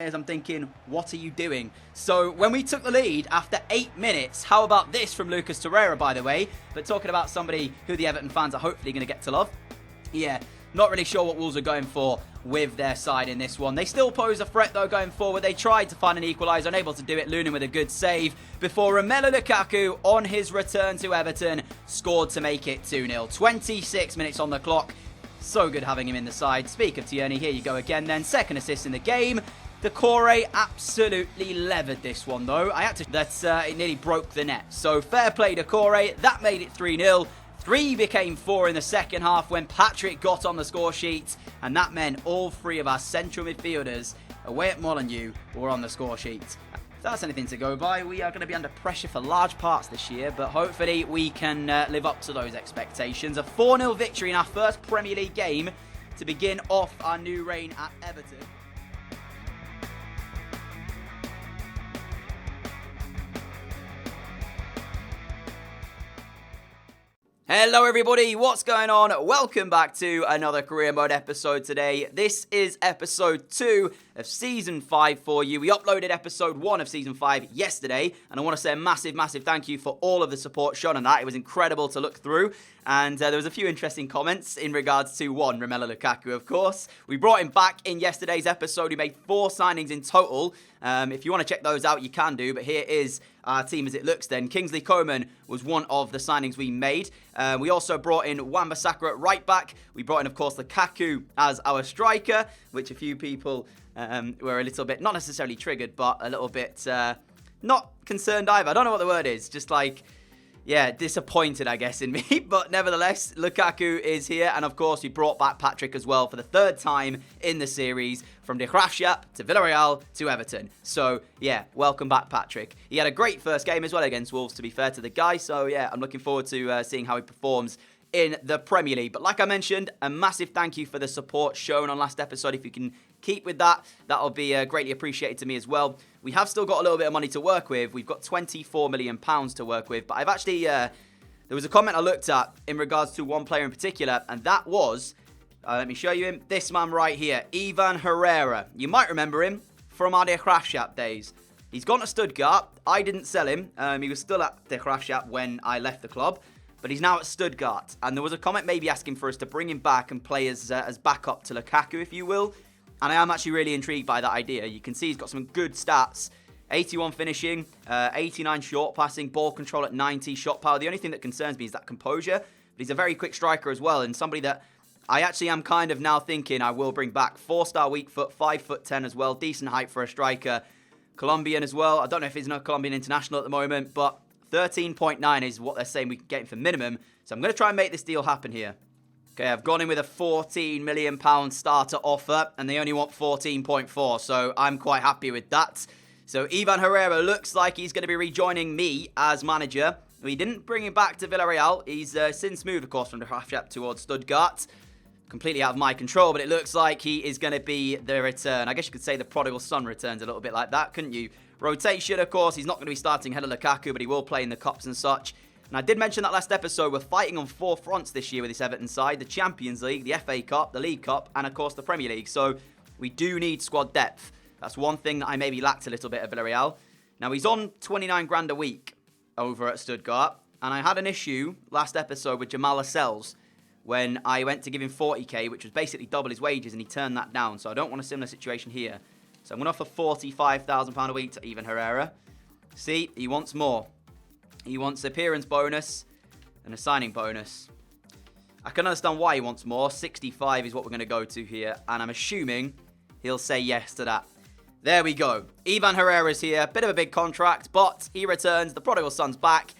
I'm thinking, what are you doing? So when we took the lead after 8 minutes, how about this from Lucas Torreira, by the way? But talking about somebody who the Everton fans are hopefully going to get to love. Yeah, not really sure what Wolves are going for with their side in this one. They still pose a threat, though, going forward. They tried to find an equaliser, unable to do it. Lunin with a good save before Romelu Lukaku, on his return to Everton, scored to make it 2-0. 26 minutes on the clock. So good having him in the side. Speak of Tierney, here you go again then. Second assist in the game. Decore absolutely levered this one, though. It nearly broke the net. So fair play, Decore. That made it 3-0. 3 became 4 in the second half when Patrick got on the score sheet. And that meant all 3 of our central midfielders away at Molineux were on the score sheet. If that's anything to go by, we are going to be under pressure for large parts this year. But hopefully we can live up to those expectations. A 4-0 victory in our first Premier League game to begin off our new reign at Everton. Hello everybody, what's going on? Welcome back to another Career Mode episode today. This is episode 2 of Season 5 for you. We uploaded episode 1 of Season 5 yesterday, and I want to say a massive thank you for all of the support shown on that. It was incredible to look through, and there was a few interesting comments in regards to one, Romelu Lukaku, of course. We brought him back in yesterday's episode. We made 4 signings in total. If you want to check those out, you can do, but here is our team as it looks then. Kingsley Coman was one of the signings we made. We also brought in Wan-Bissaka at right back. We brought in, of course, Lukaku as our striker, which a few people were a little bit, not necessarily triggered, but a little bit not concerned either. I don't know what the word is. Just like, yeah, disappointed, I guess, in me. But nevertheless, Lukaku is here. And, of course, we brought back Patrick as well for the 3rd time in the series, from Graafschap to Villarreal to Everton. So, yeah, welcome back, Patrick. He had a great first game as well against Wolves, to be fair to the guy. So, yeah, I'm looking forward to seeing how he performs in the Premier League. But like I mentioned, a massive thank you for the support shown on last episode. If you can keep with that, that'll be greatly appreciated to me as well. We have still got a little bit of money to work with. We've got £24 million to work with. But I've actually, there was a comment I looked at in regards to one player in particular, and that was, let me show you him, this man right here, Ivan Herrera. You might remember him from our Graafschap days. He's gone to Stuttgart. I didn't sell him. He was still at Graafschap when I left the club, but he's now at Stuttgart. And there was a comment maybe asking for us to bring him back and play as backup to Lukaku, if you will. And I am actually really intrigued by that idea. You can see he's got some good stats. 81 finishing, 89 short passing, ball control at 90, shot power. The only thing that concerns me is that composure. But he's a very quick striker as well, and somebody that I actually am kind of now thinking I will bring back. 4-star weak foot, 5'10" as well. Decent height for a striker. Colombian as well. I don't know if he's not Colombian international at the moment, but 13.9 is what they're saying we can get him for minimum. So I'm going to try and make this deal happen here. Okay, I've gone in with a £14 million starter offer, and they only want 14.4, so I'm quite happy with that. So Ivan Herrera looks like he's going to be rejoining me as manager. We didn't bring him back to Villarreal. He's since moved, of course, from the Graafschap towards Stuttgart. Completely out of my control, but it looks like he is going to be the return. I guess you could say the prodigal son returns a little bit like that, couldn't you? Rotation, of course, he's not going to be starting ahead of Lukaku, but he will play in the cups and such. And I did mention that last episode, we're fighting on 4 fronts this year with this Everton side. The Champions League, the FA Cup, the League Cup, and of course the Premier League. So we do need squad depth. That's one thing that I maybe lacked a little bit at Villarreal. Now he's on 29 grand a week over at Stuttgart. And I had an issue last episode with Jamal Lascelles when I went to give him 40k, which was basically double his wages, and he turned that down. So I don't want a similar situation here. So I'm going to offer £45,000 a week to Ivan Herrera. See, he wants more. He wants appearance bonus and a signing bonus. I can understand why he wants more. 65 is what we're going to go to here. And I'm assuming he'll say yes to that. There we go. Ivan Herrera's here. Bit of a big contract, but he returns. The prodigal son's back.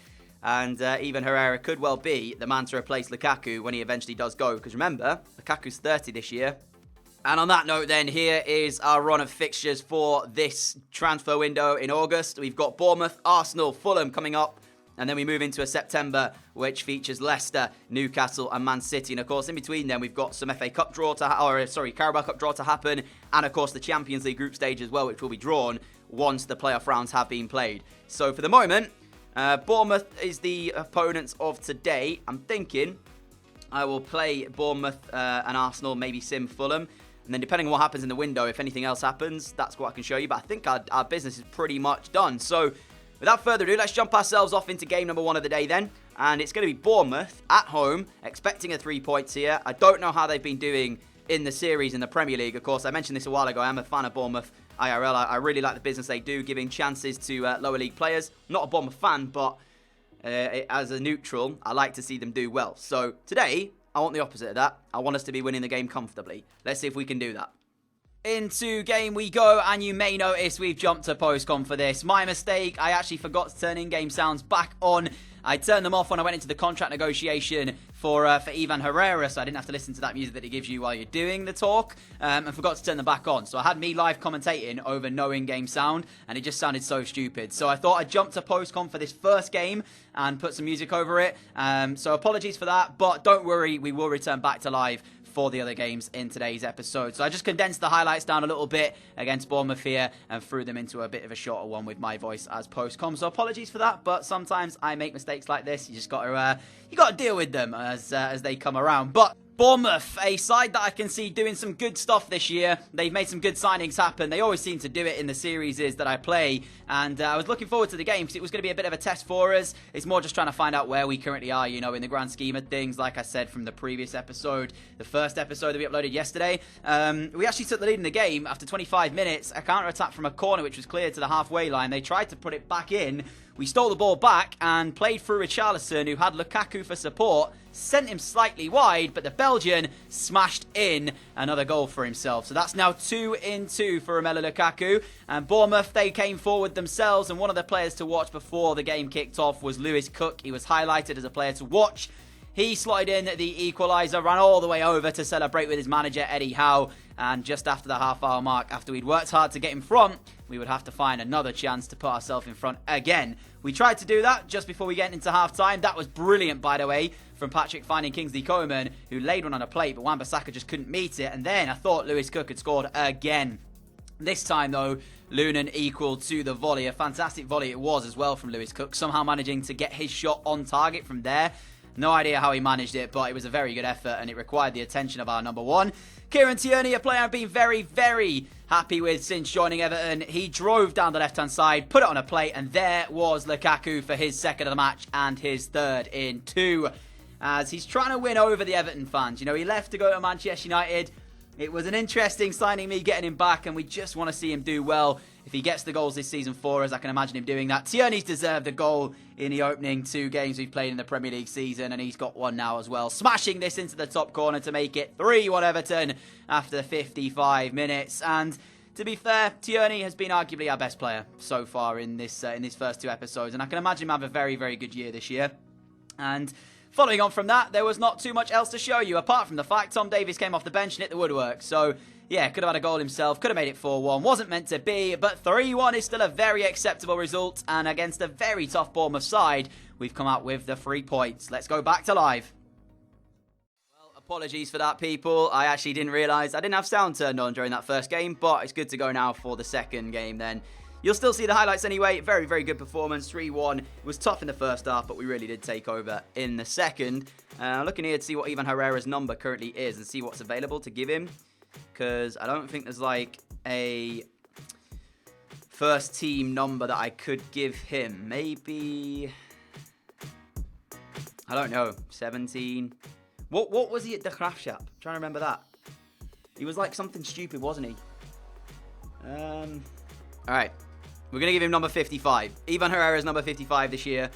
And Ivan Herrera could well be the man to replace Lukaku when he eventually does go. Because remember, Lukaku's 30 this year. And on that note then, here is our run of fixtures for this transfer window in August. We've got Bournemouth, Arsenal, Fulham coming up. And then we move into a September, which features Leicester, Newcastle, and Man City. And of course, in between then, we've got some FA Cup draw Carabao Cup draw to happen, and of course the Champions League group stage as well, which will be drawn once the playoff rounds have been played. So for the moment, Bournemouth is the opponents of today. I'm thinking I will play Bournemouth and Arsenal, maybe sim Fulham. And then depending on what happens in the window, if anything else happens, that's what I can show you. But I think our business is pretty much done. So without further ado, let's jump ourselves off into game number 1 of the day then. And it's going to be Bournemouth at home, expecting a 3 points here. I don't know how they've been doing in the series in the Premier League. Of course, I mentioned this a while ago. I am a fan of Bournemouth IRL. I really like the business they do, giving chances to lower league players. Not a Bournemouth fan, but as a neutral, I like to see them do well. So today, I want the opposite of that. I want us to be winning the game comfortably. Let's see if we can do that. Into game we go, and you may notice we've jumped to postcom for this. My mistake, I actually forgot to turn in-game sounds back on. I turned them off when I went into the contract negotiation for Ivan Herrera, so I didn't have to listen to that music that he gives you while you're doing the talk, and forgot to turn them back on. So I had me live commentating over no in-game sound, and it just sounded so stupid. So I thought I'd jump to postcom for this first game and put some music over it. So apologies for that, but don't worry, we will return back to live for the other games in today's episode. So I just condensed the highlights down a little bit against Bournemouth here and threw them into a bit of a shorter one with my voice as postcom. So apologies for that, but sometimes I make mistakes like this. You just got to deal with them as they come around. But Bournemouth, a side that I can see doing some good stuff this year. They've made some good signings happen. They always seem to do it in the series that I play. And I was looking forward to the game because it was going to be a bit of a test for us. It's more just trying to find out where we currently are, you know, in the grand scheme of things. Like I said from the previous episode, the first episode that we uploaded yesterday, we actually took the lead in the game after 25 minutes. A counter-attack from a corner which was cleared to the halfway line. They tried to put it back in. We stole the ball back and played through Richarlison, who had Lukaku for support, sent him slightly wide, but the Belgian smashed in another goal for himself. So that's now 2-2 for Romelu Lukaku. And Bournemouth, they came forward themselves, and one of the players to watch before the game kicked off was Lewis Cook. He was highlighted as a player to watch. He slotted in the equaliser, ran all the way over to celebrate with his manager, Eddie Howe. And just after the half-hour mark, after we'd worked hard to get in front, we would have to find another chance to put ourselves in front again. We tried to do that just before we get into half-time. That was brilliant, by the way, from Patrick finding Kingsley Coman, who laid one on a plate, but Wan-Bissaka just couldn't meet it. And then I thought Lewis Cook had scored again. This time, though, Lunan equaled to the volley. A fantastic volley it was as well from Lewis Cook, somehow managing to get his shot on target from there. No idea how he managed it, but it was a very good effort, and it required the attention of our number one. Kieran Tierney, a player I've been very, very happy with since joining Everton. He drove down the left-hand side, put it on a plate, and there was Lukaku for his second of the match and his third in 2. As he's trying to win over the Everton fans. You know, he left to go to Manchester United. It was an interesting signing, me getting him back, and we just want to see him do well. If he gets the goals this season for us, I can imagine him doing that. Tierney's deserved a goal in the opening 2 games we've played in the Premier League season, and he's got one now as well. Smashing this into the top corner to make it 3-1 Everton after 55 minutes. And to be fair, Tierney has been arguably our best player so far in this first 2 episodes, and I can imagine him have a very, very good year this year. And following on from that, there was not too much else to show you, apart from the fact Tom Davies came off the bench and hit the woodwork. So, yeah, could have had a goal himself, could have made it 4-1, wasn't meant to be, but 3-1 is still a very acceptable result, and against a very tough Bournemouth side, we've come out with the 3 points. Let's go back to live. Well, apologies for that, people. I actually didn't realise I didn't have sound turned on during that first game, but it's good to go now for the second game then. You'll still see the highlights anyway. Very, very good performance. 3-1. It was tough in the first half, but we really did take over in the second. Looking here to see what Ivan Herrera's number currently is and see what's available to give him. Because I don't think there's like a first team number that I could give him. Maybe, I don't know, 17. What was he at the Graafschap? I'm trying to remember that. He was like something stupid, wasn't he? Alright. We're going to give him number 55. Ivan Herrera's number 55 this year.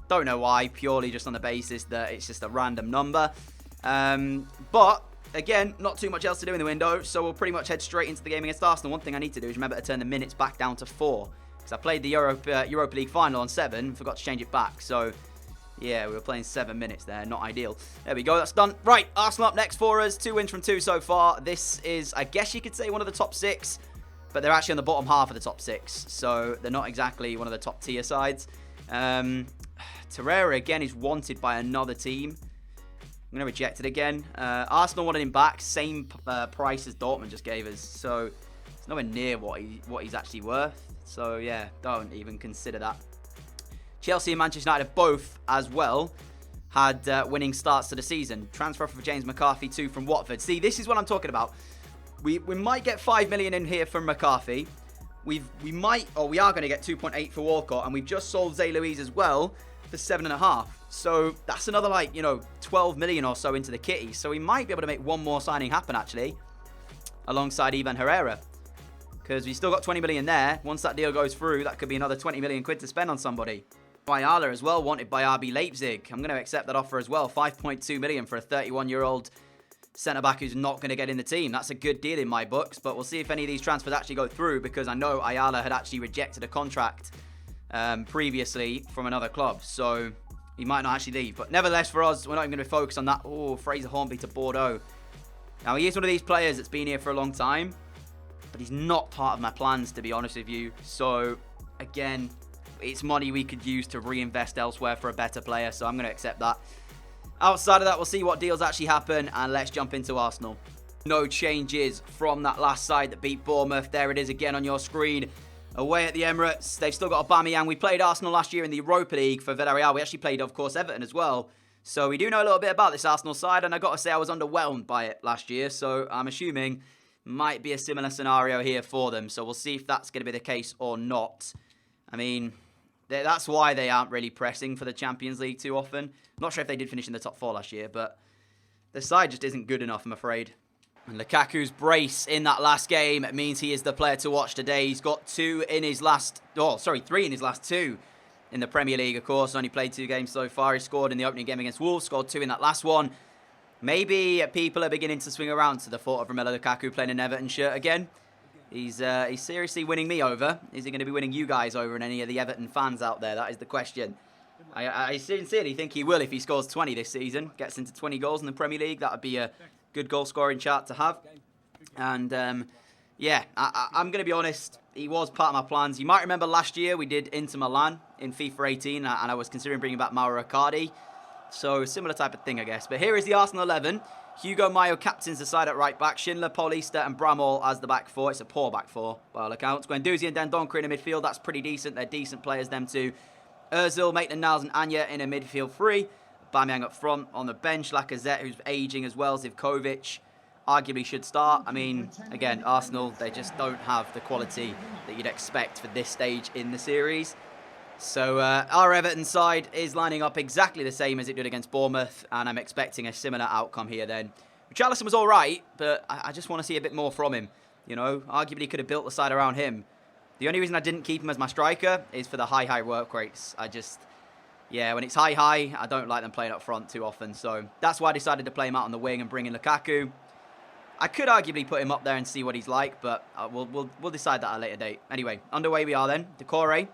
Don't know why. Purely just on the basis that it's just a random number. But, again, not too much else to do in the window. So we'll pretty much head straight into the game against Arsenal. One thing I need to do is remember to turn the minutes back down to 4. Because I played the Europa League final on 7. Forgot to change it back. So, yeah, we were playing 7 minutes there. Not ideal. There we go. That's done. Right, Arsenal up next for us. 2 wins from 2 so far. This is, I guess you could say, one of the top 6. But they're actually on the bottom half of the top 6. So they're not exactly one of the top tier sides. Herrera, again, is wanted by another team. I'm going to reject it again. Arsenal wanted him back. Same price as Dortmund just gave us. So it's nowhere near what he's actually worth. So, yeah, don't even consider that. Chelsea and Manchester United both, as well, had winning starts to the season. Transfer for James McCarthy, 2 from Watford. See, this is what I'm talking about. We might get 5 million in here from McCarthy. We are going to get 2.8 for Walcott, and we've just sold Zay Louise as well for 7.5. So that's another, like, 12 million or so into the kitty. So we might be able to make one more signing happen, actually, alongside Ivan Herrera. Because we still got 20 million there. Once that deal goes through, that could be another 20 million quid to spend on somebody. Ayala as well, wanted by RB Leipzig. I'm going to accept that offer as well. 5.2 million for a 31-year-old centre-back who's not going to get in the team. That's a good deal in my books, but we'll see if any of these transfers actually go through, because I know Ayala had actually rejected a contract previously from another club, so he might not actually leave. But nevertheless, for us, we're not even going to focus on that. Oh, Fraser Hornby to Bordeaux. Now, he is one of these players that's been here for a long time, but he's not part of my plans, to be honest with you. So, again, it's money we could use to reinvest elsewhere for a better player, so I'm going to accept that. Outside of that, we'll see what deals actually happen, and let's jump into Arsenal. No changes from that last side that beat Bournemouth. There it is again on your screen. Away at the Emirates, they've still got Aubameyang. We played Arsenal last year in the Europa League for Villarreal. We actually played, of course, Everton as well. So we do know a little bit about this Arsenal side, and I got to say I was underwhelmed by it last year. So I'm assuming might be a similar scenario here for them. So we'll see if that's going to be the case or not. I mean, that's why they aren't really pressing for the Champions League too often. I'm not sure if they did finish in the top 4 last year, but the side just isn't good enough, I'm afraid. And Lukaku's brace in that last game means he is the player to watch today. He's got 3 in his last 2 in the Premier League, of course. Only played 2 games so far. He scored in the opening game against Wolves, scored 2 in that last one. Maybe people are beginning to swing around to the thought of Romelu Lukaku playing an Everton shirt again. He's seriously winning me over. Is he going to be winning you guys over and any of the Everton fans out there? That is the question. I sincerely think he will if he scores 20 this season. Gets into 20 goals in the Premier League. That would be a good goal-scoring chart to have. And, yeah, I'm going to be honest. He was part of my plans. You might remember last year we did Inter Milan in FIFA 18, and I was considering bringing back Mauro Icardi. So, similar type of thing, I guess. But here is the Arsenal 11. Hugo Mayo captains the side at right back. Schindler, Paulista and Bramall as the back 4. It's a poor back 4 by all accounts. Guendouzi and Dendoncker in the midfield. That's pretty decent. They're decent players, them two. Ozil, Maitland-Niles and Anya in a midfield 3. Aubameyang up front. On the bench, Lacazette, who's aging as well. Zivkovic arguably should start. I mean, again, Arsenal, they just don't have the quality that you'd expect for this stage in the series. So our Everton side is lining up exactly the same as it did against Bournemouth, and I'm expecting a similar outcome here then. Richarlison was all right, but I just want to see a bit more from him. Arguably could have built the side around him. The only reason I didn't keep him as my striker is for the high work rates. When it's high, I don't like them playing up front too often. So that's why I decided to play him out on the wing and bring in Lukaku. I could arguably put him up there and see what he's like, but we'll decide that at a later date. Anyway, underway we are then. Decore.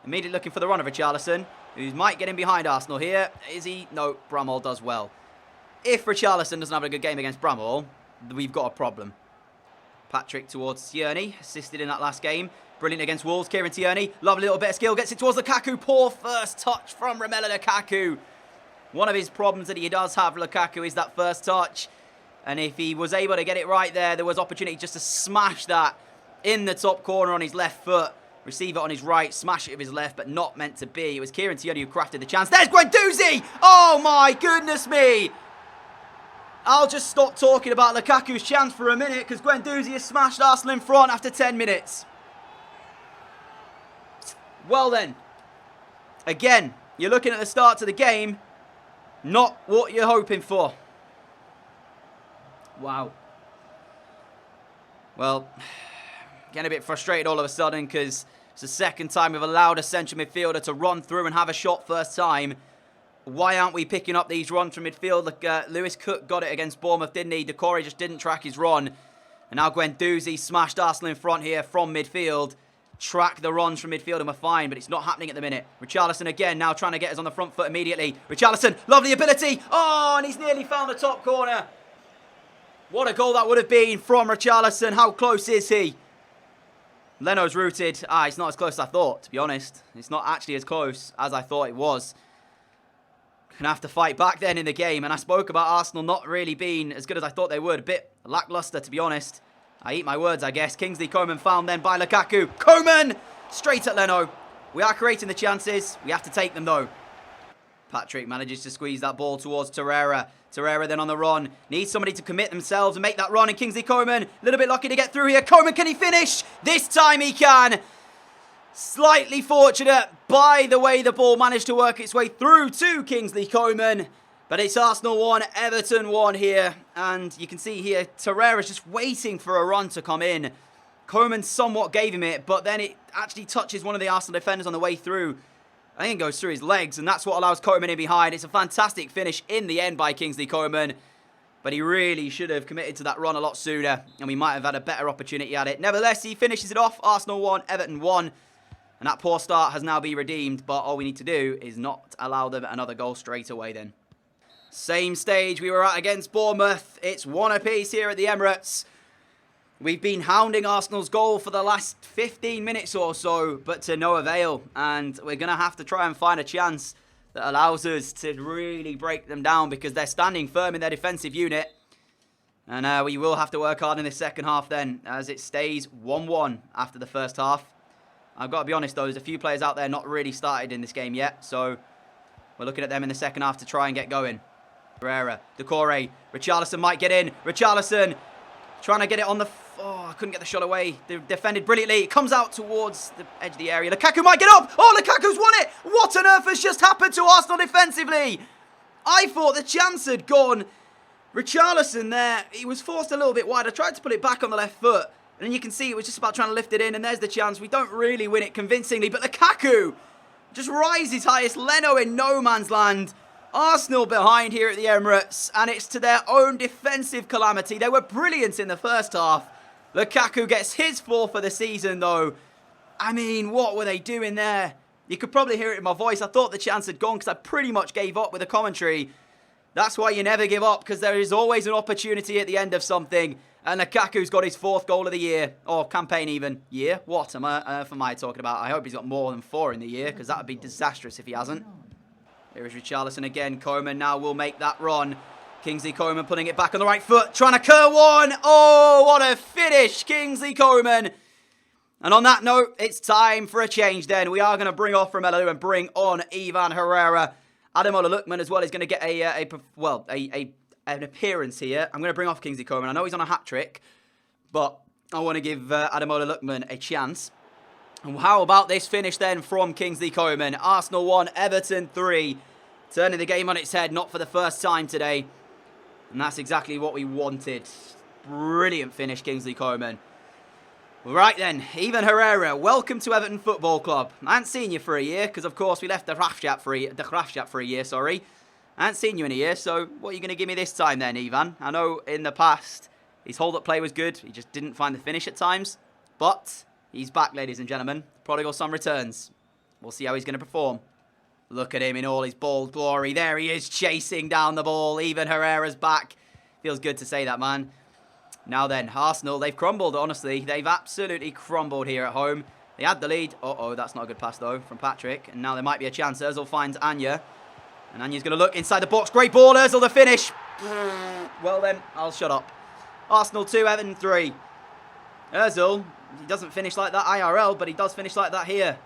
Immediately looking for the run of Richarlison, who might get in behind Arsenal here. Is he? No, Bramall does well. If Richarlison doesn't have a good game against Bramall, we've got a problem. Patrick towards Tierney, assisted in that last game. Brilliant against Wolves. Kieran Tierney, lovely little bit of skill, gets it towards Lukaku. Poor first touch from Romelu Lukaku. One of his problems that he does have, Lukaku, is that first touch. And if he was able to get it right there was opportunity just to smash that in the top corner on his left foot. Receive it on his right, smash it with his left, but not meant to be. It was Kieran Tierney who crafted the chance. There's Guendouzi! Oh my goodness me! I'll just stop talking about Lukaku's chance for a minute, because Guendouzi has smashed Arsenal in front after 10 minutes. Well then, again, you're looking at the start to the game, not what you're hoping for. Wow. Well, getting a bit frustrated all of a sudden, because it's the second time we've allowed a central midfielder to run through and have a shot first time. Why aren't we picking up these runs from midfield? Look, Lewis Cook got it against Bournemouth, didn't he? Decore just didn't track his run. And now Guendouzi smashed Arsenal in front here from midfield. Track the runs from midfield and we're fine, but it's not happening at the minute. Richarlison again, now trying to get us on the front foot immediately. Richarlison, lovely ability. Oh, and he's nearly found the top corner. What a goal that would have been from Richarlison. How close is he? Leno's rooted. It's not as close as I thought, to be honest. It's not actually as close as I thought it was. Gonna have to fight back then in the game. And I spoke about Arsenal not really being as good as I thought they would. A bit lackluster, to be honest. I eat my words, I guess. Kingsley Coman found then by Lukaku. Coman! Straight at Leno. We are creating the chances. We have to take them, though. Patrick manages to squeeze that ball towards HERRERA. HERRERA then on the run. Needs somebody to commit themselves and make that run. And Kingsley Coman, a little bit lucky to get through here. Coman, can he finish? This time he can. Slightly fortunate by the way the ball managed to work its way through to Kingsley Coman. But it's Arsenal 1, Everton 1 here. And you can see here, HERRERA's just waiting for a run to come in. Coman somewhat gave him it, but then it actually touches one of the Arsenal defenders on the way through. I think it goes through his legs, and that's what allows Coman in behind. It's a fantastic finish in the end by Kingsley Coman. But he really should have committed to that run a lot sooner, and we might have had a better opportunity at it. Nevertheless, he finishes it off. Arsenal 1, Everton 1. And that poor start has now been redeemed, but all we need to do is not allow them another goal straight away then. Same stage we were at against Bournemouth. It's 1 apiece here at the Emirates. We've been hounding Arsenal's goal for the last 15 minutes or so, but to no avail. And we're going to have to try and find a chance that allows us to really break them down because they're standing firm in their defensive unit. And we will have to work hard in the second half then, as it stays 1-1 after the first half. I've got to be honest though, there's a few players out there not really started in this game yet, so we're looking at them in the second half to try and get going. HERRERA, Decore, Richarlison might get in. Richarlison trying to get it on the... Oh, I couldn't get the shot away. They defended brilliantly. It comes out towards the edge of the area. Lukaku might get up. Oh, Lukaku's won it. What on earth has just happened to Arsenal defensively? I thought the chance had gone. Richarlison there, he was forced a little bit wide. I tried to put it back on the left foot. And then you can see it was just about trying to lift it in. And there's the chance. We don't really win it convincingly. But Lukaku just rises highest. Leno in no man's land. Arsenal behind here at the Emirates. And it's to their own defensive calamity. They were brilliant in the first half. Lukaku gets his 4th for the season, though. I mean, what were they doing there? You could probably hear it in my voice. I thought the chance had gone because I pretty much gave up with the commentary. That's why you never give up, because there is always an opportunity at the end of something. And Lukaku's got his 4th goal of the year. Or campaign even. Year? What am I talking about? I hope he's got more than 4 in the year, because that would be disastrous if he hasn't. Here is Richarlison again. Coman now will make that run. Kingsley Coman putting it back on the right foot, trying to curl one. Oh, what a finish, Kingsley Coman. And on that note, it's time for a change then. We are going to bring off Romelu and bring on Ivan HERRERA. Ademola Lookman as well is going to get an appearance here. I'm going to bring off Kingsley Coman. I know he's on a hat-trick, but I want to give Ademola Lookman a chance. And how about this finish then from Kingsley Coman? Arsenal 1, Everton 3. Turning the game on its head, not for the first time today. And that's exactly what we wanted. Brilliant finish, Kingsley Coman. Right then, Ivan HERRERA, welcome to Everton Football Club. I haven't seen you for a year, because of course we left the Graafschap for a year, sorry. I haven't seen you in a year, so what are you going to give me this time then, Ivan? I know in the past, his hold-up play was good. He just didn't find the finish at times. But he's back, ladies and gentlemen. Prodigal son returns. We'll see how he's going to perform. Look at him in all his bold glory. There he is, chasing down the ball. Even HERRERA's back. Feels good to say that, man. Now then, Arsenal, they've crumbled, honestly. They've absolutely crumbled here at home. They had the lead. Uh-oh, that's not a good pass, though, from Patrick. And now there might be a chance. Ozil finds Anya. And Anya's going to look inside the box. Great ball, Ozil, the finish. Well, then, I'll shut up. Arsenal 2, Everton 3. Ozil, he doesn't finish like that IRL, but he does finish like that here.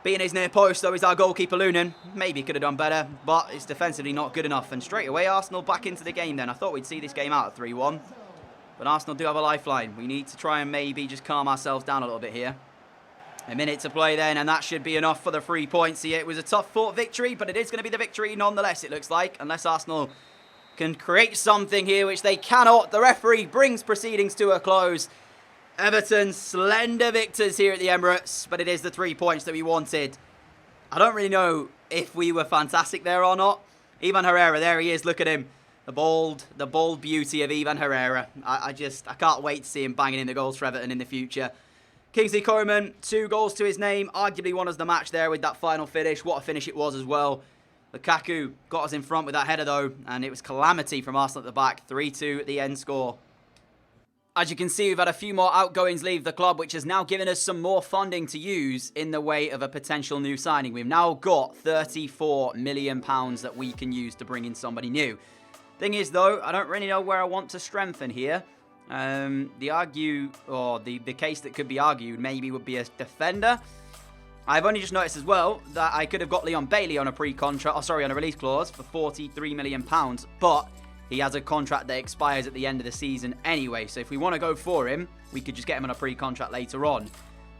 Being his near post, though, is our goalkeeper, Lunin. Maybe could have done better, but it's defensively not good enough. And straight away, Arsenal back into the game then. I thought we'd see this game out at 3-1. But Arsenal do have a lifeline. We need to try and maybe just calm ourselves down a little bit here. A minute to play then, and that should be enough for the 3 points here. It was a tough-fought victory, but it is going to be the victory nonetheless, it looks like. Unless Arsenal can create something here, which they cannot. The referee brings proceedings to a close. Everton, slender victors here at the Emirates, but it is the 3 points that we wanted. I don't really know if we were fantastic there or not. Ivan HERRERA, there he is, look at him. The bold beauty of Ivan HERRERA. I can't wait to see him banging in the goals for Everton in the future. Kingsley Coman, 2 goals to his name. Arguably won us the match there with that final finish. What a finish it was as well. Lukaku got us in front with that header though, and it was calamity from Arsenal at the back. 3-2 at the end score. As you can see, we've had a few more outgoings leave the club, which has now given us some more funding to use in the way of a potential new signing. We've now got £34 million that we can use to bring in somebody new. Thing is, though, I don't really know where I want to strengthen here. The case that could be argued maybe would be a defender. I've only just noticed as well that I could have got Leon Bailey on a on a release clause for £43 million, but he has a contract that expires at the end of the season anyway. So if we want to go for him, we could just get him on a pre-contract later on.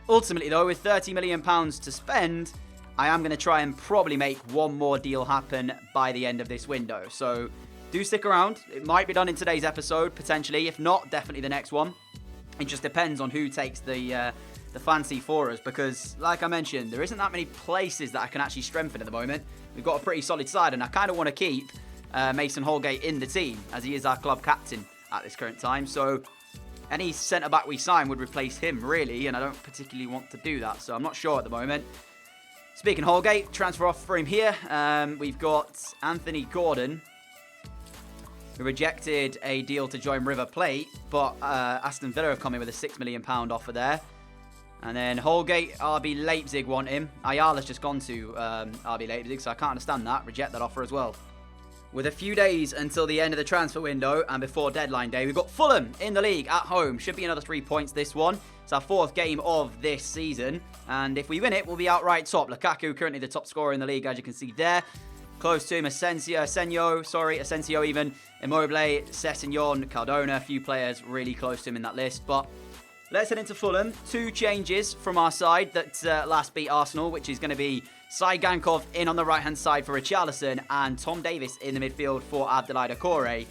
Ultimately, though, with £30 million to spend, I am going to try and probably make one more deal happen by the end of this window. So do stick around. It might be done in today's episode, potentially. If not, definitely the next one. It just depends on who takes the fancy for us, because like I mentioned, there isn't that many places that I can actually strengthen at the moment. We've got a pretty solid side, and I kind of want to keep Mason Holgate in the team, as he is our club captain at this current time. So any centre-back we sign would replace him, really, and I don't particularly want to do that, so I'm not sure at the moment. Speaking of Holgate, transfer off for him here. We've got Anthony Gordon, who rejected a deal to join River Plate, but Aston Villa have come in with a £6 million offer there. And then Holgate, RB Leipzig want him. Ayala's just gone to RB Leipzig, so I can't understand that. Reject that offer as well. With a few days until the end of the transfer window and before deadline day, we've got Fulham in the league at home. Should be another 3 points this one. It's our 4th game of this season. And if we win it, we'll be outright top. Lukaku currently the top scorer in the league, as you can see there. Close to him, Asensio even. Immobile, Sessegnon, Cardona, a few players really close to him in that list. But let's head into Fulham. 2 changes from our side that last beat Arsenal, which is going to be Saigankov in on the right-hand side for Richarlison and Tom Davis in the midfield for Abdoulaye Doucouré.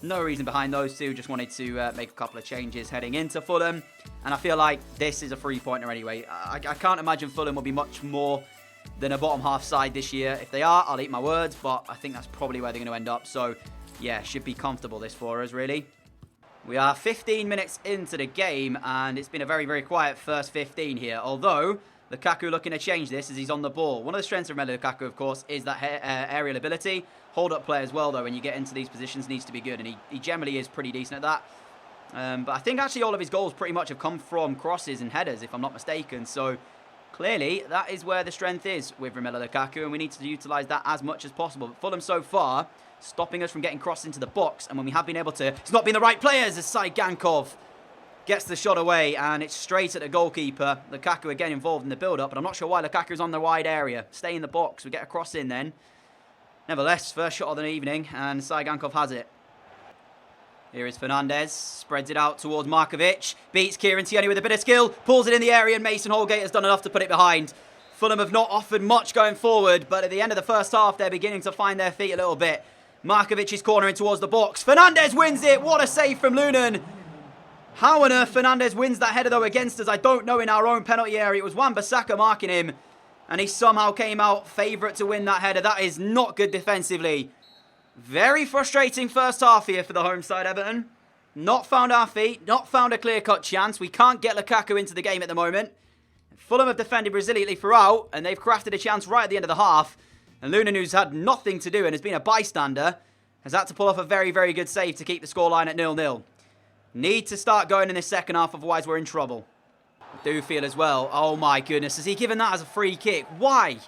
No reason behind those two. Just wanted to make a couple of changes heading into Fulham. And I feel like this is a 3-pointer anyway. I can't imagine Fulham will be much more than a bottom half side this year. If they are, I'll eat my words, but I think that's probably where they're going to end up. So, yeah, should be comfortable this for us, really. We are 15 minutes into the game, and it's been a very, very quiet first 15 here. Although, Lukaku looking to change this as he's on the ball. One of the strengths of Romelu Lukaku, of course, is that aerial ability. Hold-up play as well, though, when you get into these positions, needs to be good, and he generally is pretty decent at that. But I think actually all of his goals pretty much have come from crosses and headers, if I'm not mistaken. So, clearly, that is where the strength is with Romelu Lukaku, and we need to utilise that as much as possible. But Fulham so far, stopping us from getting crossed into the box, and when we have been able to, it's not been the right players as Saigankov gets the shot away, and it's straight at the goalkeeper. Lukaku again involved in the build-up, but I'm not sure why Lukaku's on the wide area. Stay in the box, we get a cross in then. Nevertheless, first shot of the evening, and Saigankov has it. Here is Fernandez, spreads it out towards Markovic, beats Kieran Tierney with a bit of skill, pulls it in the area, and Mason Holgate has done enough to put it behind. Fulham have not offered much going forward, but at the end of the first half, they're beginning to find their feet a little bit. Markovic is cornering towards the box. Fernandez wins it. What a save from Lunan. How on earth Fernandez wins that header, though, against us? I don't know, in our own penalty area. It was Wan-Bissaka marking him, and he somehow came out favourite to win that header. That is not good defensively. Very frustrating first half here for the home side, Everton. Not found our feet, not found a clear-cut chance. We can't get Lukaku into the game at the moment. Fulham have defended brilliantly throughout, and they've crafted a chance right at the end of the half. And Lunan, who's had nothing to do and has been a bystander, has had to pull off a very, very good save to keep the scoreline at 0-0. Need to start going in this second half, otherwise we're in trouble. I do feel as well, oh my goodness, has he given that as a free kick? Why?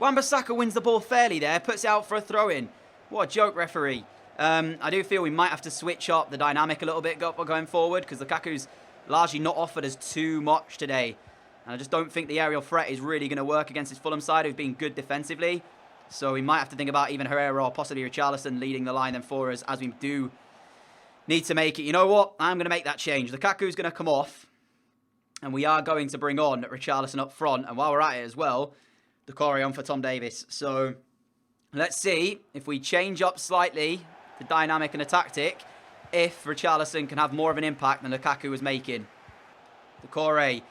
Wan-Bissaka wins the ball fairly there, puts it out for a throw-in. What a joke, referee. I do feel we might have to switch up the dynamic a little bit going forward, because Lukaku's largely not offered us too much today. And I just don't think the aerial threat is really going to work against his Fulham side, who've been good defensively. So we might have to think about even Herrera or possibly Richarlison leading the line then for us, as we do need to make it. You know what? I'm going to make that change. Lukaku's going to come off, and we are going to bring on Richarlison up front. And while we're at it as well, Doucouré on for Tom Davis. So let's see if we change up slightly the dynamic and the tactic, if Richarlison can have more of an impact than Lukaku was making. Doucouré,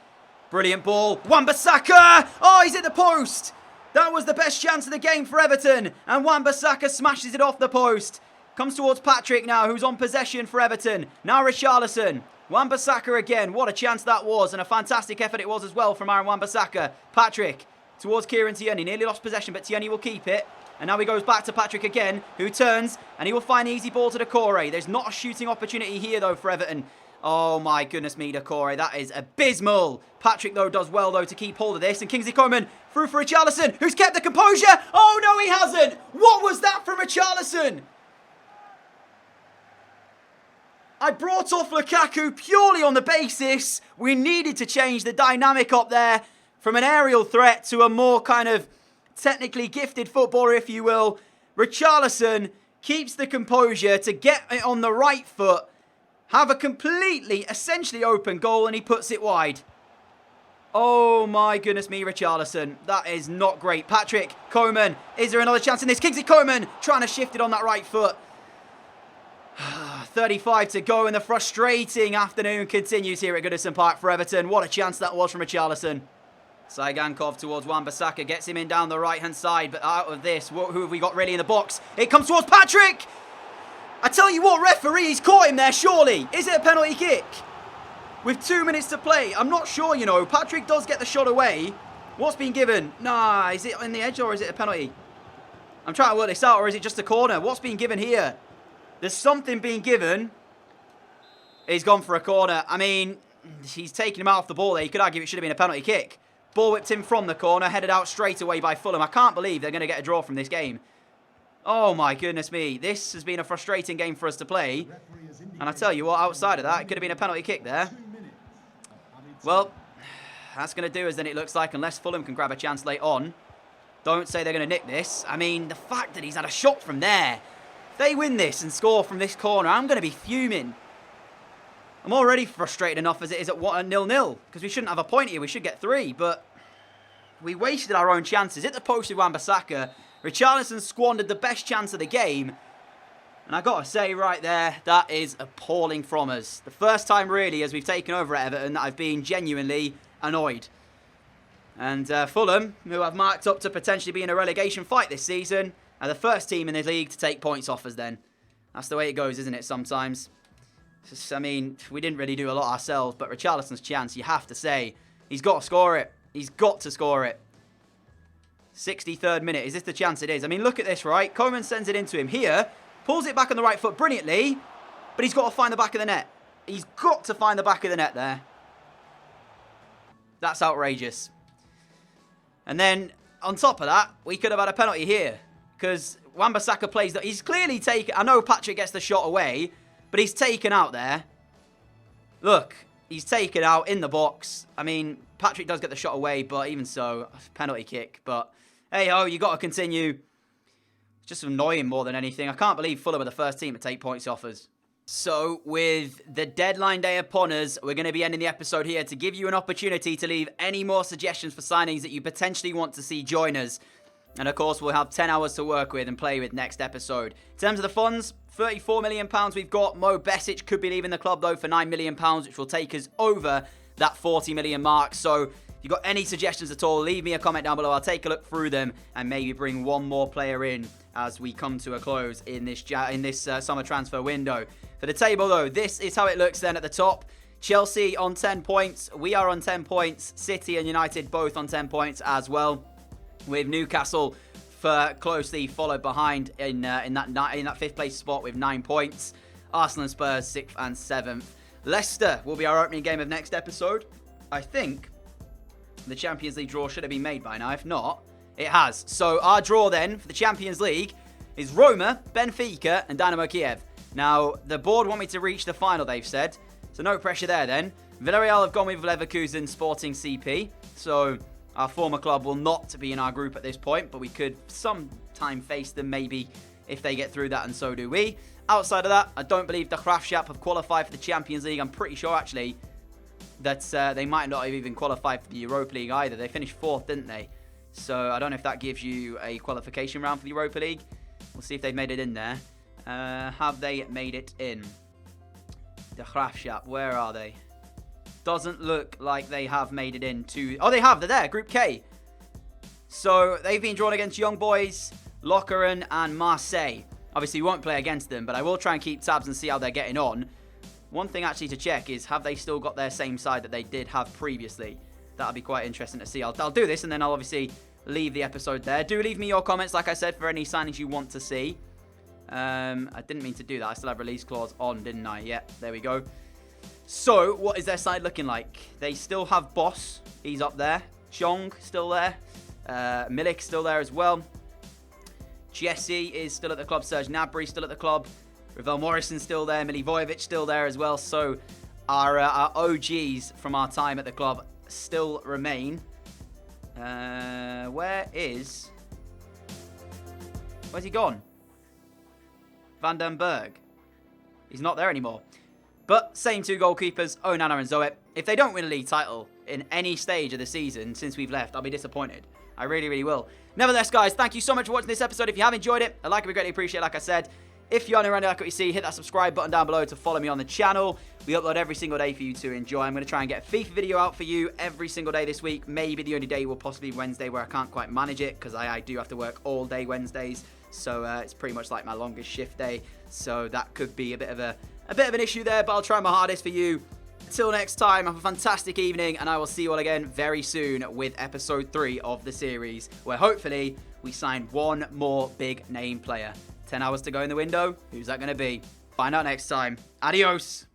brilliant ball. Wan-Bissaka! Oh, he's at the post! That was the best chance of the game for Everton. And Wan-Bissaka smashes it off the post. Comes towards Patrick now, who's on possession for Everton. Now Richarlison. Wan-Bissaka again. What a chance that was. And a fantastic effort it was as well from Aaron Wan-Bissaka. Patrick towards Kieran Tierney. Nearly lost possession, but Tierney will keep it. And now he goes back to Patrick again, who turns. And he will find the easy ball to Doucouré. There's not a shooting opportunity here, though, for Everton. Oh, my goodness me, Doucouré. That is abysmal. Patrick, though, does well, though, to keep hold of this. And Kingsley Coman through for Richarlison, who's kept the composure. Oh, no, he hasn't. What was that from Richarlison? I brought off Lukaku purely on the basis we needed to change the dynamic up there. From an aerial threat to a more kind of technically gifted footballer, if you will, Richarlison keeps the composure to get it on the right foot, have a completely, essentially open goal, and he puts it wide. Oh my goodness me, Richarlison. That is not great. Patrick, Coman, is there another chance in this? Kingsley Coman trying to shift it on that right foot. 35 to go, and the frustrating afternoon continues here at Goodison Park for Everton. What a chance that was from Richarlison. Saigankov towards Wan-Bissaka, gets him in down the right-hand side, but out of this, who have we got really in the box? It comes towards Patrick! I tell you what, referee, he's caught him there, surely. Is it a penalty kick? With 2 minutes to play, I'm not sure, you know. Patrick does get the shot away. What's been given? Nah, is it in the edge or is it a penalty? I'm trying to work this out, or is it just a corner? What's being given here? There's something being given. He's gone for a corner. I mean, he's taken him off the ball there. You could argue it should have been a penalty kick. Ball whipped in from the corner, headed out straight away by Fulham. I can't believe they're going to get a draw from this game. Oh my goodness me. This has been a frustrating game for us to play. And I tell you what, outside of that, it could have been a penalty kick there. Well, that's going to do us then, it looks like, unless Fulham can grab a chance late on. Don't say they're going to nick this. I mean, the fact that he's had a shot from there. If they win this and score from this corner, I'm going to be fuming. I'm already frustrated enough as it is at 0-0, because we shouldn't have a point here. We should get 3, but we wasted our own chances. Hit the post with Wan-Bissaka. Richarlison squandered the best chance of the game. And I got to say right there, that is appalling from us. The first time really as we've taken over at Everton that I've been genuinely annoyed. And Fulham, who have marked up to potentially be in a relegation fight this season, are the first team in the league to take points off us then. That's the way it goes, isn't it, sometimes? Just, I mean, we didn't really do a lot ourselves, but Richarlison's chance, you have to say, he's got to score it. He's got to score it. 63rd minute. Is this the chance? It is. I mean, look at this, right? Coman sends it into him here. Pulls it back on the right foot brilliantly. But he's got to find the back of the net. He's got to find the back of the net there. That's outrageous. And then, on top of that, we could have had a penalty here. Because Wan-Bissaka plays that. He's clearly taken... I know Patrick gets the shot away. But he's taken out there. Look. He's taken out in the box. I mean, Patrick does get the shot away. But even so, penalty kick. But, hey-ho, you got to continue. Just annoying more than anything. I can't believe Fulham are the first team to take points off us. So, with the deadline day upon us, we're going to be ending the episode here to give you an opportunity to leave any more suggestions for signings that you potentially want to see join us. And, of course, we'll have 10 hours to work with and play with next episode. In terms of the funds, £34 million we've got. Mo Besic could be leaving the club, though, for £9 million, which will take us over that 40 million mark. So, if you've got any suggestions at all, leave me a comment down below. I'll take a look through them and maybe bring one more player in as we come to a close in this summer transfer window. For the table, though, this is how it looks then at the top. Chelsea on 10 points. We are on 10 points. City and United both on 10 points as well. With Newcastle closely followed behind in that fifth place spot with 9 points. Arsenal and Spurs 6th and 7th. Leicester will be our opening game of next episode. I think the Champions League draw should have been made by now. If not, it has. So our draw then for the Champions League is Roma, Benfica and Dynamo Kiev. Now, the board want me to reach the final, they've said. So no pressure there then. Villarreal have gone with Leverkusen, Sporting CP. So our former club will not be in our group at this point, but we could sometime face them maybe if they get through that, and so do we. Outside of that, I don't believe the Graafschap have qualified for the Champions League. I'm pretty sure, actually, that they might not have even qualified for the Europa League either. They finished 4th, didn't they? So I don't know if that gives you a qualification round for the Europa League. We'll see if they've made it in there. Have they made it in? The Graafschap, where are they? Doesn't look like they have made it in to... Oh, they have. They're there. Group K. So they've been drawn against Young Boys, Lokeren and Marseille. Obviously, we won't play against them, but I will try and keep tabs and see how they're getting on. One thing actually to check is, have they still got their same side that they did have previously? That'll be quite interesting to see. I'll do this and then I'll obviously leave the episode there. Do leave me your comments, like I said, for any signings you want to see. I didn't mean to do that. I still have release clause on, didn't I? Yeah, there we go. So, what is their side looking like? They still have Boss. He's up there. Chong still there. Milik still there as well. Jesse is still at the club. Serge Gnabry still at the club. Ravel Morrison still there. Milivojevic still there as well. So, our OGs from our time at the club still remain. Where's he gone? Van den Berg. He's not there anymore. But same 2 goalkeepers, Onana and Zoet. If they don't win a league title in any stage of the season since we've left, I'll be disappointed. I really, really will. Nevertheless, guys, thank you so much for watching this episode. If you have enjoyed it, a like would be greatly appreciated, like I said. If you are new around, like what you see, hit that subscribe button down below to follow me on the channel. We upload every single day for you to enjoy. I'm going to try and get a FIFA video out for you every single day this week. Maybe the only day will possibly be Wednesday, where I can't quite manage it because I do have to work all day Wednesdays. So it's pretty much like my longest shift day. So that could be a bit of an issue there, but I'll try my hardest for you. Until next time, have a fantastic evening, and I will see you all again very soon with episode 3 of the series, where hopefully we sign one more big name player. 10 hours to go in the window. Who's that going to be? Find out next time. Adios.